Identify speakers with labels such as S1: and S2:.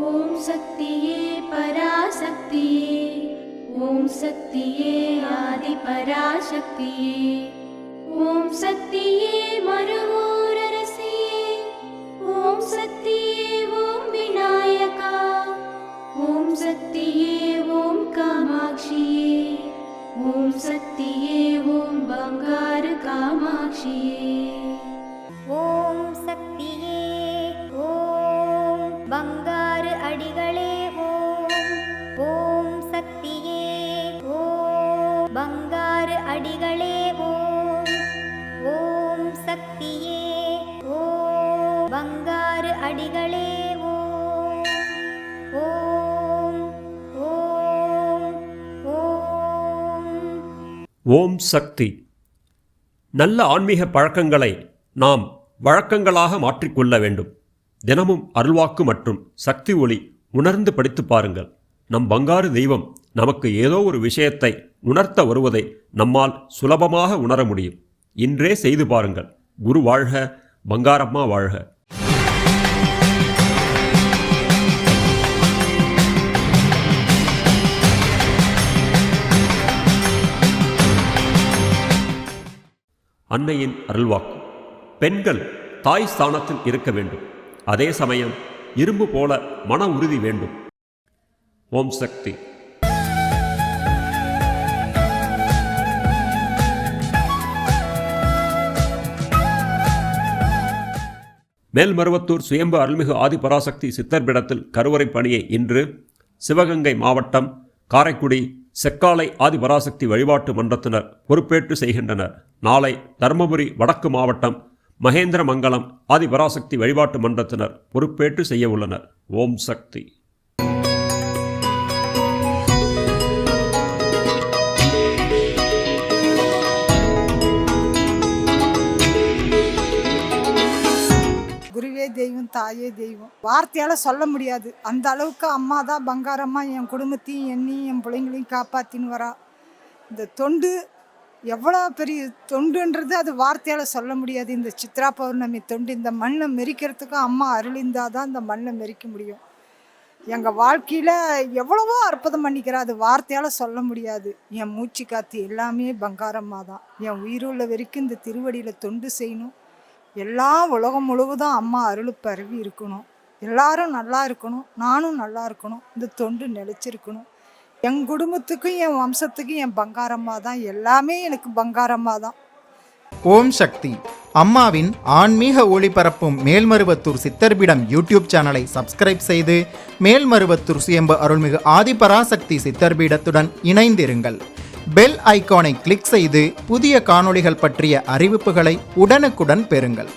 S1: ஓம் சக்தியே பராசக்தியே, ஓம் சக்தியே ஆதி பராசக்தியே, ஓம் சக்தியே மறுவூரரசியே, ஓம் சக்தியே ஓம் விநாயகா, ஓம் சக்தியே ஓம் காமாட்சியே, ஓம் சக்தியே ஓம் பங்காரு காமாட்சியே.
S2: ஓம் சக்தியே ஓம் பங்காரு அடிகளே ஓம். ஓம் சக்தியே ஓம் பங்காரு அடிகளே ஓம். ஓம் சக்தியே ஓம் பங்காரு அடிகளே ஓம். ஓம் ஓம் ஓம்.
S3: ஓம் சக்தி. நல்ல ஆன்மீக பழக்கங்களை நாம் வழக்கங்களாக மாற்றிக்கொள்ள வேண்டும். தினமும் அருள்வாக்கு மற்றும் சக்தி ஒளி உணர்ந்து படித்து பாருங்கள். நம் பங்காரு தெய்வம் நமக்கு ஏதோ ஒரு விஷயத்தை உணர்த்த வருவதை நம்மால் சுலபமாக உணர முடியும். இன்றே செய்து பாருங்கள். குரு வாழ்க, பங்காரம்மா வாழ்க. அன்னையின் அருள்வாக்கு. பெண்கள் தாய் ஸ்தானத்தில் இருக்க வேண்டும். அதே சமயம் இரும்பு போல மன உறுதி வேண்டும். ஓம் சக்தி. மேல்மருவத்தூர் சுயம்பு அருள்மிகு ஆதிபராசக்தி சித்தர்பிடத்தில் கருவறை பணியை இன்று சிவகங்கை மாவட்டம் காரைக்குடி செக்காலை ஆதிபராசக்தி வழிபாட்டு மன்றத்தினர் பொறுப்பேற்று செய்கின்றனர். நாளை தருமபுரி வடக்கு மாவட்டம் மகேந்திரமங்கலம் ஆதிபராசக்தி வழிபாட்டு மன்றத்தினர் பொறுப்பேற்று செய்ய உள்ளனர். ஓம் சக்தி.
S4: குருவே தெய்வம், தாயே தெய்வம். வார்த்தையால சொல்ல முடியாது. அந்த அளவுக்கு அம்மா தான் பங்காரம்மா என் குடும்பத்தையும் என்னையும் என் பிள்ளைங்களையும் காப்பாத்தின்னு வரா. இந்த தொண்டு எவ்வளோ பெரிய தொண்டுன்றது அது வார்த்தையால் சொல்ல முடியாது. இந்த சித்ரா பௌர்ணமி தொண்டு, இந்த மண்ணை மெரிக்கிறதுக்கும் அம்மா அருளிந்தால் தான் இந்த மண்ணை மெரிக்க முடியும். எங்கள் வாழ்க்கையில் எவ்வளவோ அற்புதம் பண்ணிக்கிறா, அது வார்த்தையால் சொல்ல முடியாது. என் மூச்சு காத்து எல்லாமே பங்காரம்மா தான். என் உயிருள்ள வரைக்கும் இந்த திருவடியில் தொண்டு செய்யணும். எல்லா உலகம் முழுவதும் அம்மா அருள் பரவி இருக்கணும். எல்லாரும் நல்லா இருக்கணும், நானும் நல்லா இருக்கணும், இந்த தொண்டு நிலைச்சிருக்கணும். என் குடும்பத்துக்கும் என் வம்சத்துக்கும் என் பங்காரம்மா தான். எல்லாமே எனக்கு பங்காரம்மா தான்.
S5: ஓம் சக்தி. அம்மாவின் ஆன்மீக ஒளிபரப்பும் மேல்மருவத்தூர் சித்தர்பிடம் யூடியூப் சேனலை சப்ஸ்கிரைப் செய்து மேல்மருவத்தூர் சுயம்பு அருள்மிகு ஆதிபராசக்தி சித்தர்பீடத்துடன் இணைந்திருங்கள். பெல் ஐகானை கிளிக் செய்து புதிய காணொளிகள் பற்றிய அறிவிப்புகளை உடனுக்குடன் பெறுங்கள்.